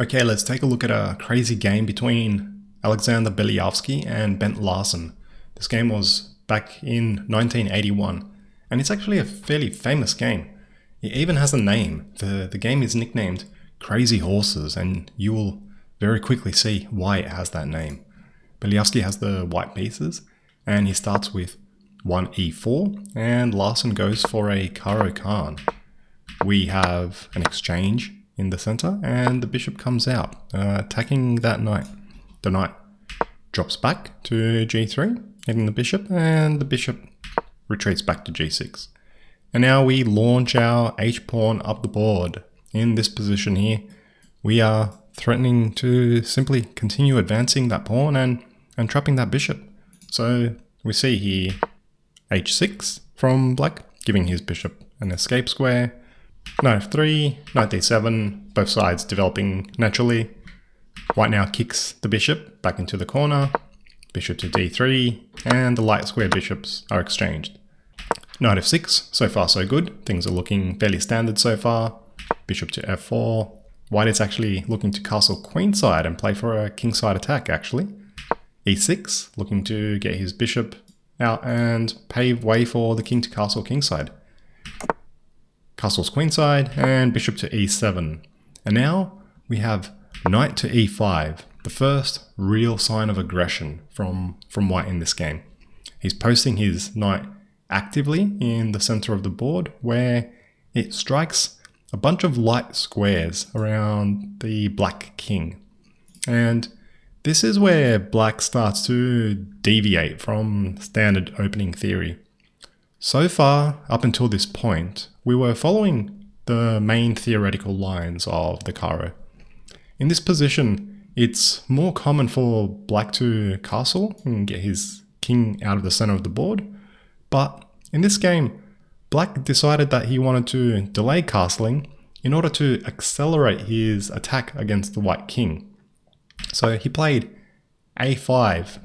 Okay, let's take a look at a crazy game between Alexander Beliavsky and Bent Larsen. This game was back in 1981, and it's actually a fairly famous game. It even has a name. The game is nicknamed Crazy Horses, and you will very quickly see why it has that name. Beliavsky has the white pieces, and he starts with 1e4, and Larsen goes for a Caro-Kann. We have an exchange in the center, and the bishop comes out, attacking that knight. The knight drops back to g3, hitting the bishop, and the bishop retreats back to g6. And now we launch our h-pawn up the board. In this position here, we are threatening to simply continue advancing that pawn and trapping that bishop. So we see here h6 from black, giving his bishop an escape square. Nf3, knight d7, both sides developing naturally. White now kicks the bishop back into the corner, bishop to d3, and the light square bishops are exchanged. Knight f6, so far so good, things are looking fairly standard so far. Bishop to f4, white is actually looking to castle queenside and play for a kingside attack actually. e6, looking to get his bishop out and pave way for the king to castle kingside. Castles queenside and bishop to e7. And now we have knight to e5, the first real sign of aggression from white in this game. He's posting his knight actively in the center of the board, where it strikes a bunch of light squares around the black king. And this is where black starts to deviate from standard opening theory. So far, up until this point, we were following the main theoretical lines of the Caro. In this position, it's more common for black to castle and get his king out of the center of the board, but in this game, black decided that he wanted to delay castling in order to accelerate his attack against the white king. So he played a5,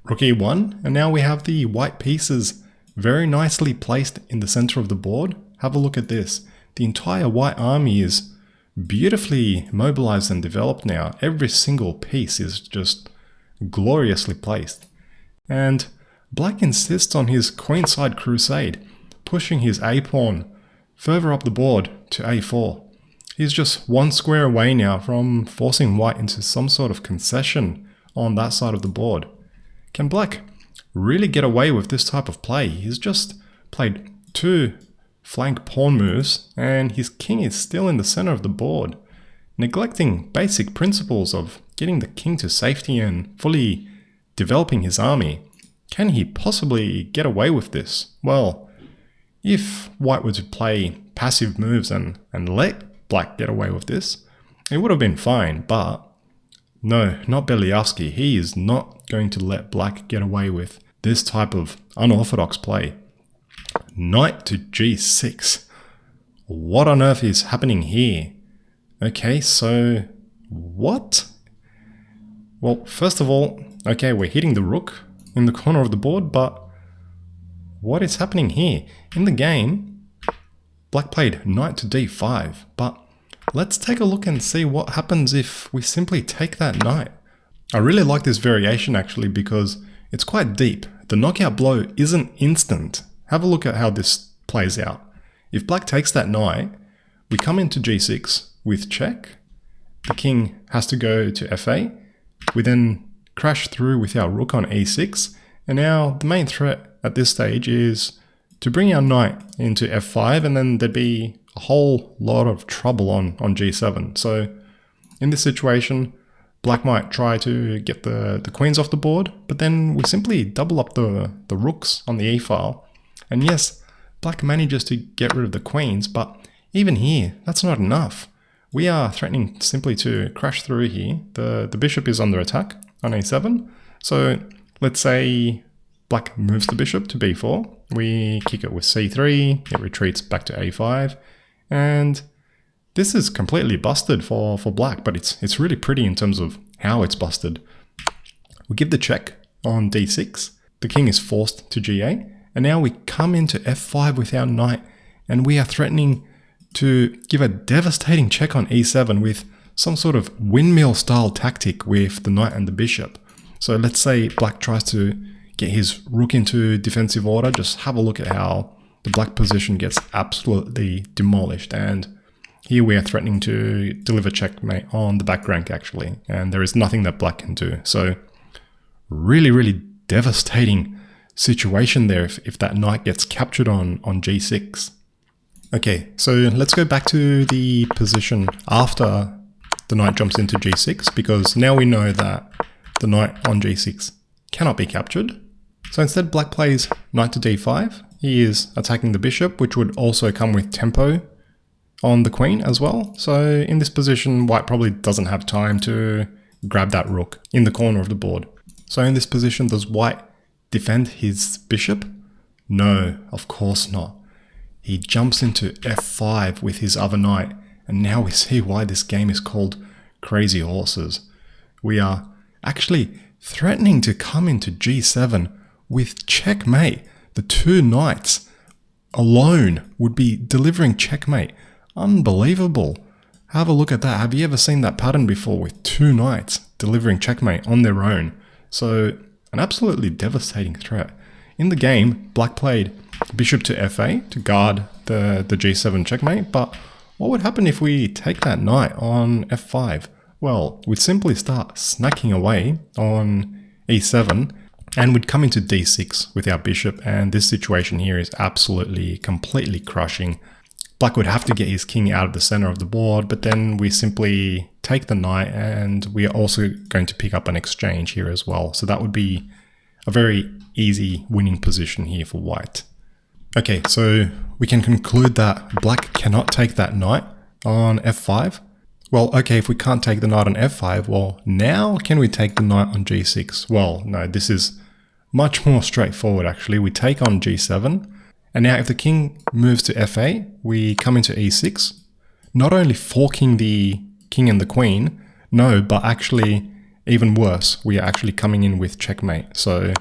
rook e1, and now we have the white pieces very nicely placed in the center of the board. Have a look at this. The entire white army is beautifully mobilized and developed now. Every single piece is just gloriously placed. And black insists on his queenside crusade, pushing his a-pawn further up the board to a4. He's just one square away now from forcing white into some sort of concession on that side of the board. Can black really get away with this type of play? He's just played two flank pawn moves and his king is still in the center of the board, neglecting basic principles of getting the king to safety and fully developing his army. Can he possibly get away with this? Well, if white were to play passive moves and let black get away with this, it would have been fine, but no, not Beliavsky. He is not going to let black get away with this type of unorthodox play. Knight to g6. What on earth is happening here? Okay, so what? Well, first of all, okay, we're hitting the rook in the corner of the board, but what is happening here? In the game, black played knight to d5, but let's take a look and see what happens if we simply take that knight. I really like this variation actually because it's quite deep. The knockout blow isn't instant. Have a look at how this plays out. If black takes that knight, we come into g6 with check. The king has to go to f8. We then crash through with our rook on e6. And now the main threat at this stage is to bring our knight into f5, and then there'd be a whole lot of trouble on g7. So in this situation, black might try to get the queens off the board, but then we simply double up the rooks on the e file. And yes, black manages to get rid of the queens, but even here, that's not enough. We are threatening simply to crash through here. The bishop is under attack on a7. So let's say black moves the bishop to b4. We kick it with c3, it retreats back to a5, and this is completely busted for black, but it's really pretty in terms of how it's busted. We give the check on d6, the king is forced to g8, and now we come into f5 with our knight, and we are threatening to give a devastating check on e7 with some sort of windmill style tactic with the knight and the bishop. So let's say black tries to get his rook into defensive order. Just have a look at how the black position gets absolutely demolished. And here we are threatening to deliver checkmate on the back rank actually. And there is nothing that black can do. So really devastating situation there if that knight gets captured on g6. Okay, so let's go back to the position after the knight jumps into g6, because now we know that the knight on g6 cannot be captured. So instead black plays knight to d5. He is attacking the bishop, which would also come with tempo on the queen as well. So in this position, white probably doesn't have time to grab that rook in the corner of the board. So in this position, does white defend his bishop? No, of course not. He jumps into f5 with his other knight, and now we see why this game is called Crazy Horses. We are actually threatening to come into g7 with checkmate. The two knights alone would be delivering checkmate. Unbelievable. Have a look at that. Have you ever seen that pattern before with two knights delivering checkmate on their own? So an absolutely devastating threat. In the game, black played bishop to f8 to guard the g7 checkmate, but what would happen if we take that knight on f5? Well, we'd simply start snacking away on e7 and we'd come into d6 with our bishop, and this situation here is absolutely completely crushing. Black would have to get his king out of the center of the board, but then we simply take the knight and we are also going to pick up an exchange here as well. So that would be a very easy winning position here for white. Okay, so we can conclude that black cannot take that knight on f5. Well, okay, if we can't take the knight on f5, well, now can we take the knight on g6? Well, no, this is much more straightforward actually. We take on g7, and now if the king moves to f8, we come into e6, not only forking the king and the queen, no, but actually even worse, we are actually coming in with checkmate. So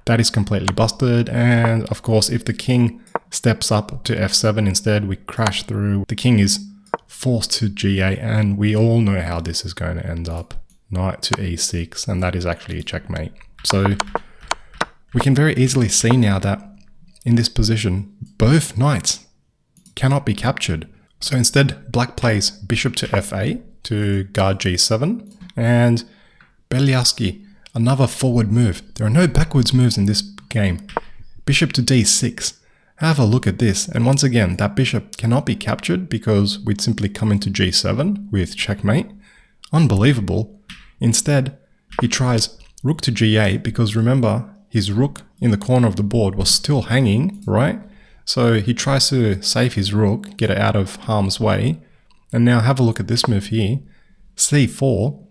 that is completely busted, and of course if the king steps up to f7 instead, we crash through. The king is forced to g8, and we all know how this is going to end up. Knight to e6, and that is actually a checkmate. So we can very easily see now that in this position, both knights cannot be captured. So instead, black plays bishop to f8 to guard g7, and Beliavsky, another forward move. There are no backwards moves in this game. Bishop to d6. Have a look at this, and once again, that bishop cannot be captured because we'd simply come into g7 with checkmate. Unbelievable. Instead, he tries rook to g8 because remember, his rook in the corner of the board was still hanging, right? So he tries to save his rook, get it out of harm's way. And now have a look at this move here. c4,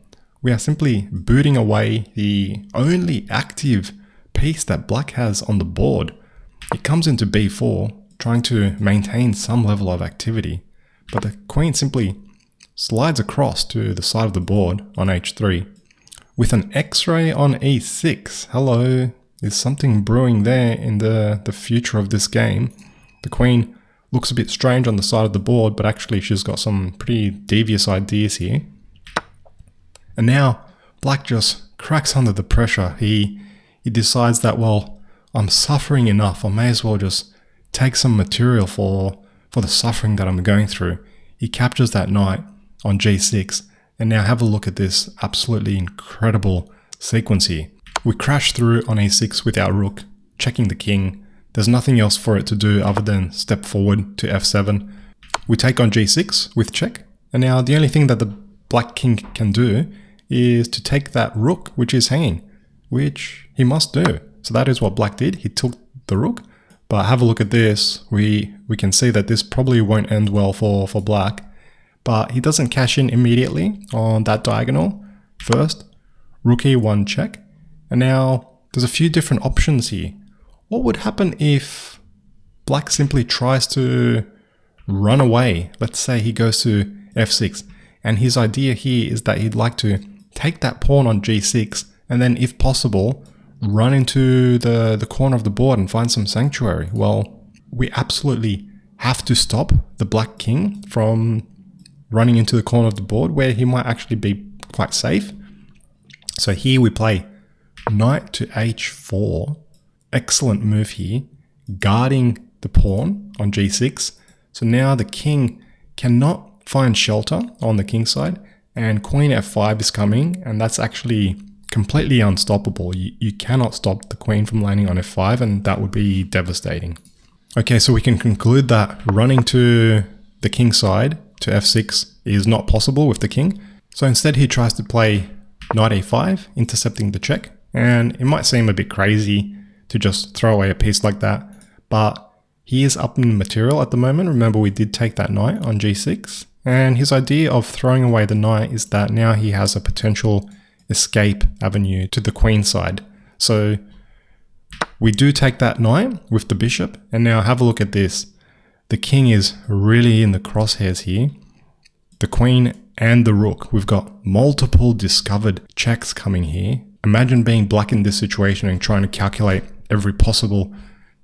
we are simply booting away the only active piece that black has on the board. It comes into b4, trying to maintain some level of activity, but the queen simply slides across to the side of the board on h3. With an x-ray on e6, hello, is something brewing there in the future of this game. The queen looks a bit strange on the side of the board, but actually she's got some pretty devious ideas here. And now black just cracks under the pressure. He decides that, well, I'm suffering enough, I may as well just take some material for the suffering that I'm going through. He captures that knight on g6, and now have a look at this absolutely incredible sequence here. We crash through on e6 with our rook, checking the king. There's nothing else for it to do other than step forward to f7. We take on g6 with check, and now the only thing that the black king can do is to take that rook which is hanging, which he must do. So that is what black did. He took the rook, but have a look at this. We can see that this probably won't end well for black, but he doesn't cash in immediately on that diagonal. First, rook e1 check, and now there's a few different options here. What would happen if black simply tries to run away? Let's say he goes to f6, and his idea here is that he'd like to take that pawn on g6, and then if possible, run into the corner of the board and find some sanctuary. Well, we absolutely have to stop the black king from running into the corner of the board where he might actually be quite safe. So here we play knight to h4. Excellent move here, guarding the pawn on g6. So now the king cannot find shelter on the king side, and queen f5 is coming, and that's actually completely unstoppable. You cannot stop the queen from landing on f5, and that would be devastating. Okay, so we can conclude that running to the king side to f6 is not possible with the king. So instead he tries to play knight a5, intercepting the check, and it might seem a bit crazy to just throw away a piece like that, but he is up in material at the moment. Remember, we did take that knight on g6, and his idea of throwing away the knight is that now he has a potential escape avenue to the queen side. So we do take that knight with the bishop, and now have a look at this. The king is really in the crosshairs here. The queen and the rook. We've got multiple discovered checks coming here. Imagine being black in this situation and trying to calculate every possible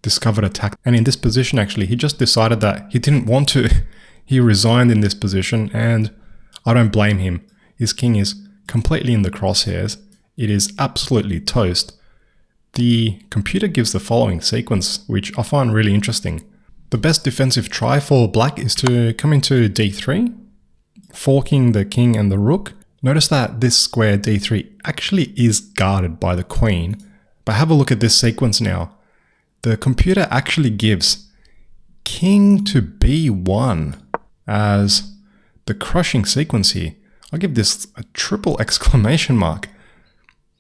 discovered attack. And in this position, actually, he just decided that he didn't want to. He resigned in this position, and I don't blame him. His king is completely in the crosshairs. It is absolutely toast. The computer gives the following sequence, which I find really interesting. The best defensive try for black is to come into d3, forking the king and the rook. Notice that this square d3 actually is guarded by the queen, but have a look at this sequence now. The computer actually gives king to b1 as the crushing sequence here. I'll give this a triple exclamation mark.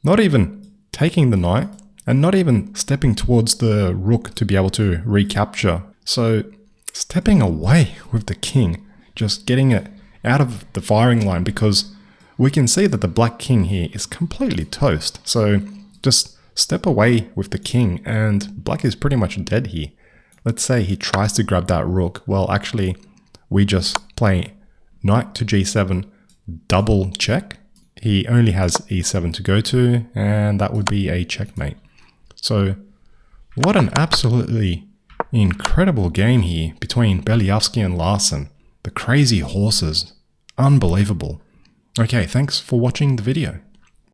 Not even taking the knight, and not even stepping towards the rook to be able to recapture. So stepping away with the king, just getting it out of the firing line, because we can see that the black king here is completely toast. So just step away with the king, and black is pretty much dead here. Let's say he tries to grab that rook. Well, actually, we just play knight to g7, double check. He only has e7 to go to, and that would be a checkmate. So what an absolutely incredible game here between Beliavsky and Larsen. The crazy horses. Unbelievable. Okay, thanks for watching the video.